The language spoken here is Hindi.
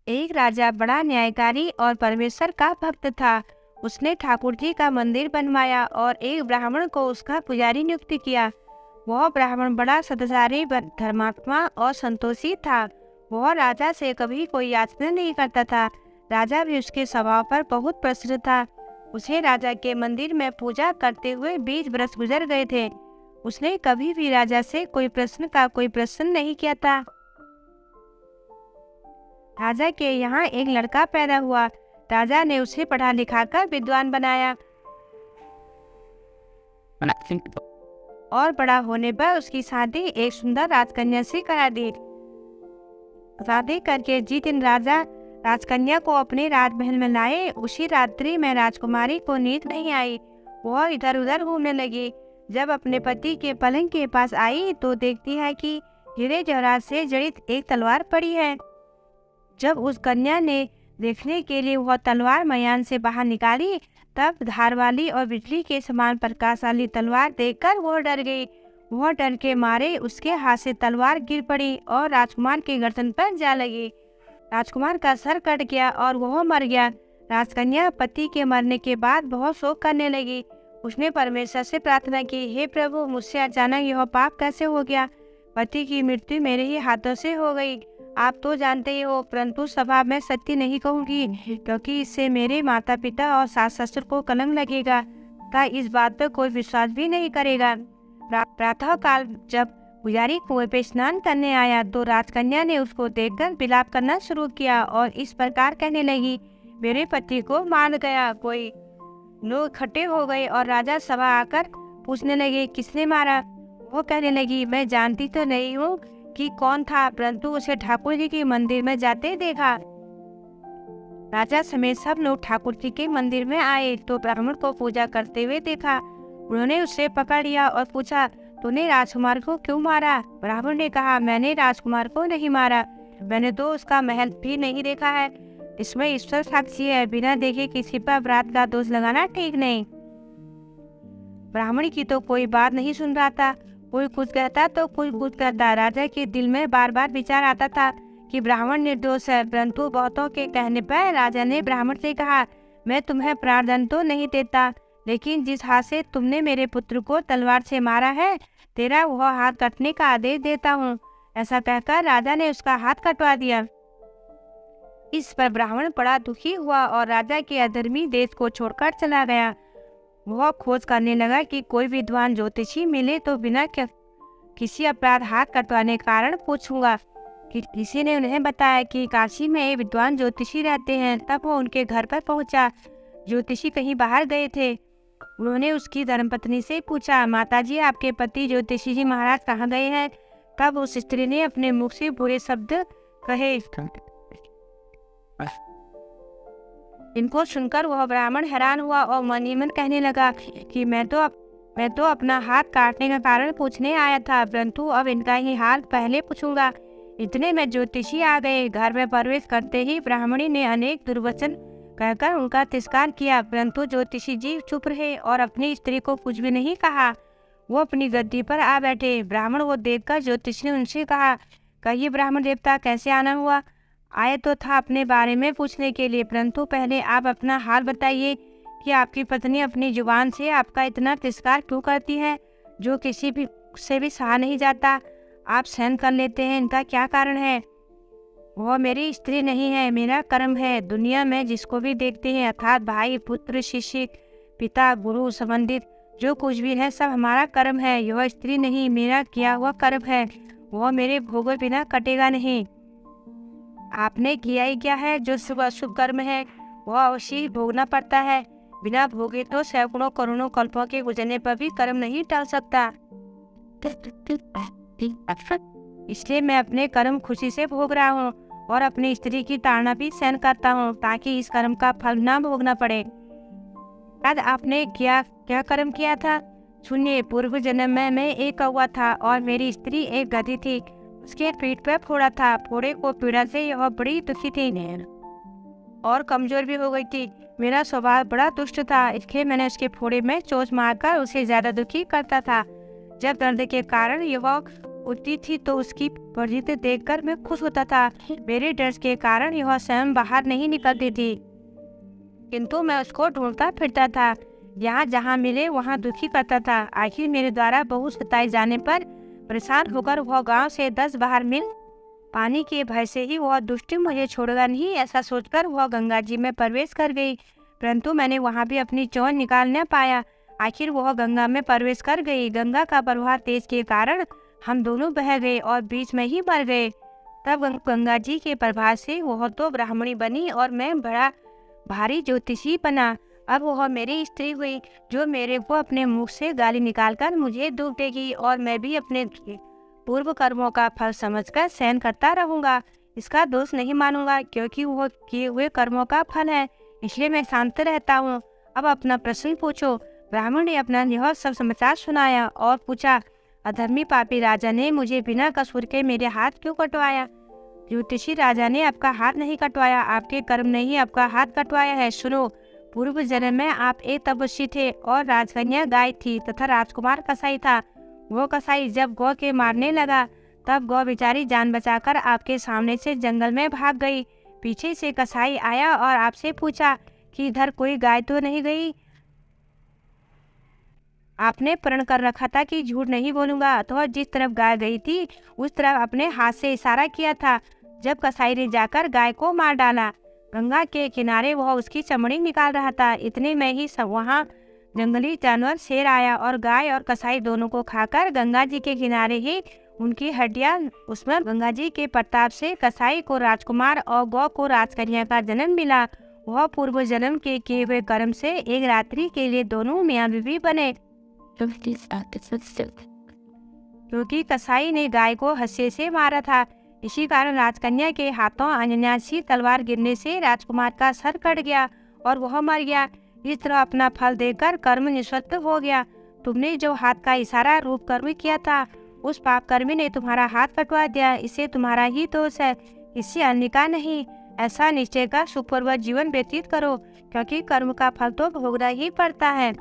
एक राजा बड़ा न्यायकारी और परमेश्वर का भक्त था। उसने ठाकुर जी का मंदिर बनवाया और एक ब्राह्मण को उसका पुजारी नियुक्त किया। वह ब्राह्मण बड़ा सदाचारी, धर्मात्मा और संतोषी था। वह राजा से कभी कोई याचना नहीं करता था। राजा भी उसके स्वभाव पर बहुत प्रसन्न था। उसे राजा के मंदिर में पूजा करते हुए 20 वर्ष गुजर गए थे। उसने कभी भी राजा से कोई प्रश्न नहीं किया था। राजा के यहाँ एक लड़का पैदा हुआ। राजा ने उसे पढ़ा लिखा कर विद्वान बनाया और बड़ा होने पर उसकी शादी एक सुंदर राजकन्या से करा दी। शादी करके जिस दिन राजा राजकन्या को अपने राजमहल में लाए, उसी रात्रि में राजकुमारी को नींद नहीं आई। वह इधर उधर घूमने लगी। जब अपने पति के पलंग के पास आई तो देखती है कि हीरे जवाहरात से जड़ित एक तलवार पड़ी है। जब उस कन्या ने देखने के लिए वह तलवार मयान से बाहर निकाली, तब धार वाली और बिजली के समान प्रकाश वाली तलवार देखकर वह डर गई। वह डर के मारे उसके हाथ से तलवार गिर पड़ी और राजकुमार के गर्दन पर जा लगी। राजकुमार का सर कट गया और वह मर गया। राजकन्या पति के मरने के बाद बहुत शोक करने लगी। उसने परमेश्वर से प्रार्थना की, हे प्रभु, मुझसे अचानक यह पाप कैसे हो गया? पति की मृत्यु मेरे ही हाथों से हो गई। आप तो जानते ही हो, परंतु सभा में सत्य नहीं कहूँगी, क्योंकि इससे मेरे माता पिता और सास ससुर को कलंक लगेगा तथा इस बात पर कोई विश्वास भी नहीं करेगा। प्रातः काल जब पुजारी कुएं पे स्नान करने आया तो राजकन्या ने उसको देखकर विलाप करना शुरू किया और इस प्रकार कहने लगी, मेरे पति को मार गया। कोई लोग इकट्ठे हो गए और राजा सभा आकर पूछने लगे, किसने मारा? वो कहने लगी, मैं जानती तो नहीं हूँ कि कौन था, परंतु उसे ठाकुर जी के मंदिर में जाते देखा। राजा समेत सब लोग ठाकुर जी के मंदिर में आए तो ब्राह्मण को पूजा करते हुए देखा। उन्होंने उसे पकड़ लिया और पूछा, तूने राजकुमार को क्यों मारा? ब्राह्मण ने कहा, मैंने राजकुमार को नहीं मारा, मैंने तो उसका महल भी नहीं देखा है। इसमें ईश्वर साक्षी है, बिना देखे किसी पर अपराध का दोष लगाना ठीक नहीं। ब्राह्मण की तो कोई बात नहीं सुन रहा था। कोई कुछ कहता तो कोई कुछ कहता। राजा के दिल में बार बार विचार आता था कि ब्राह्मण निर्दोष है, परंतु बहुतों के कहने पर राजा ने ब्राह्मण से कहा, मैं तुम्हें प्राणदंड तो नहीं देता, लेकिन जिस हाथ से तुमने मेरे पुत्र को तलवार से मारा है, तेरा वह हाथ कटने का आदेश देता हूँ। ऐसा कहकर राजा ने उसका हाथ कटवा दिया। इस पर ब्राह्मण बड़ा दुखी हुआ और राजा के अधर्मी देश को छोड़कर चला गया। वह खोज करने लगा कि कोई विद्वान ज्योतिषी मिले तो बिना किसी अपराध हाथ कटवाने का कारण पूछूंगा। किसी ने उन्हें बताया कि काशी में एक विद्वान ज्योतिषी रहते हैं। तब वो उनके घर पर पहुंचा। ज्योतिषी कहीं बाहर गए थे। उन्होंने उसकी धर्मपत्नी से पूछा, माताजी, आपके पति ज्योतिषी जी महाराज कहाँ गए हैं? तब उस स्त्री ने अपने मुख से बुरे शब्द कहे। इनको सुनकर वह ब्राह्मण हैरान हुआ और मन ही मन कहने लगा कि मैं तो अपना हाथ काटने का कारण पूछने आया था, परंतु अब इनका ही हाल पहले पूछूंगा। इतने में ज्योतिषी आ गए। घर में प्रवेश करते ही ब्राह्मणी ने अनेक दुर्वचन कहकर उनका तिरस्कार किया, परंतु ज्योतिषी जी चुप रहे और अपनी स्त्री को कुछ भी नहीं कहा। वो अपनी गद्दी पर आ बैठे। ब्राह्मण को देखकर ज्योतिषी ने उनसे कहा, कहिए ब्राह्मण देवता, कैसे आना हुआ? आए तो था अपने बारे में पूछने के लिए, परंतु पहले आप अपना हाल बताइए कि आपकी पत्नी अपनी जुबान से आपका इतना तिरस्कार क्यों करती है, जो किसी भी से भी सहा नहीं जाता। आप सहन कर लेते हैं, इनका क्या कारण है? वह मेरी स्त्री नहीं है, मेरा कर्म है। दुनिया में जिसको भी देखते हैं, अर्थात भाई, पुत्र, शिष्य, पिता, गुरु, संबंधित जो कुछ भी है, सब हमारा कर्म है। यह स्त्री नहीं, मेरा किया हुआ कर्म है। वह मेरे भोगे बिना कटेगा नहीं। आपने किया ही क्या है? जो शुभ अशुभ कर्म है वह अवश्य ही भोगना पड़ता है। बिना भोगे तो सैकड़ों करोड़ों कल्पों के गुजरने पर भी कर्म नहीं टल सकता। इसलिए मैं अपने कर्म खुशी से भोग रहा हूँ और अपनी स्त्री की ताड़ना भी सहन करता हूँ, ताकि इस कर्म का फल ना भोगना पड़े। आज आपने क्या कर्म किया था? सुनिए, पूर्व जन्म में मैं एक कौवा था और मेरी स्त्री एक गधी थी। उसके पीठ पर फोड़ा था। फोड़े को पीड़ा से यह बड़ी दुखी थी और कमजोर भी हो गई थी। मेरा स्वभाव बड़ा दुष्ट था, इसलिए मैंने उसके फोड़े में चोट मारकर उसे ज्यादा दुखी करता था। जब दर्द के कारण यह उठती थी तो उसकी प्रवृत्ति देखकर मैं खुश होता था। मेरे डर के कारण यह स्वयं बाहर नहीं निकलती थी, किंतु मैं उसको ढूंढता फिरता था। यहाँ जहाँ मिले वहाँ दुखी करता था। आखिर मेरे द्वारा बहुत सताए जाने पर परेशान होकर वह गांव से 10-12 मील पानी के भय से ही वह दुष्ट मुझे छोड़ेगा नहीं, ऐसा सोचकर वह गंगा जी में प्रवेश कर गई। परंतु मैंने वहाँ भी अपनी चौन निकाल न पाया। आखिर वह गंगा में प्रवेश कर गई। गंगा का प्रवाह तेज के कारण हम दोनों बह गए और बीच में ही मर गए। तब गंगा जी के प्रभाव से वह तो ब्राह्मणी बनी और मैं बड़ा भारी ज्योतिषी बना। अब वह मेरी स्त्री हुई, जो मेरे को अपने मुख से गाली निकालकर मुझे दुख देगी, और मैं भी अपने पूर्व कर्मों का फल समझकर सहन करता रहूंगा। इसका दोष नहीं मानूंगा, क्योंकि वह किए हुए कर्मों का फल है, इसलिए मैं शांत रहता हूँ। अब अपना प्रश्न पूछो। ब्राह्मण ने अपना यह सब समाचार सुनाया और पूछा, अधर्मी पापी राजा ने मुझे बिना कसूर के मेरे हाथ क्यों कटवाया? ज्योतिषी राजा ने आपका हाथ नहीं कटवाया, आपके कर्म ने ही आपका हाथ कटवाया है। सुनो, पूर्व जन्म में आप एक तपस्वी थे और राजकन्या गाय थी तथा राजकुमार कसाई था। वो कसाई जब गौ के मारने लगा तब गौ बेचारी जान बचाकर आपके सामने से जंगल में भाग गई। पीछे से कसाई आया और आपसे पूछा कि इधर कोई गाय तो नहीं गई? आपने प्रण कर रखा था कि झूठ नहीं बोलूंगा, तो जिस तरफ गाय गई थी उस तरफ अपने हाथ से इशारा किया था। जब कसाई ने जाकर गाय को मार डाला, गंगा के किनारे वह उसकी चमड़ी निकाल रहा था। इतने में ही सब वहाँ जंगली जानवर शेर आया और गाय और कसाई दोनों को खाकर गंगा जी के किनारे ही उनकी हड्डियां उसमें गंगा जी के प्रताप से कसाई को राजकुमार और गौ को राजकन्या का जन्म मिला। वह पूर्व जन्म के किए हुए कर्म से एक रात्रि के लिए दोनों मियाँ बीवी बने, क्योंकि कसाई ने गाय को हंसे से मारा था। इसी कारण राजकन्या के हाथों अनायासी तलवार गिरने से राजकुमार का सर कट गया और वह मर गया। इस तरह अपना फल देकर कर्म निष्फल हो गया। तुमने जो हाथ का इशारा रूप कर्म किया था, उस पाप कर्मी ने तुम्हारा हाथ कटवा दिया। इसे तुम्हारा ही दोष है, इससे अन्य का नहीं। ऐसा निश्चय का सुखपूर्वक जीवन व्यतीत करो, क्योंकि कर्म का फल तो भोगना ही पड़ता है।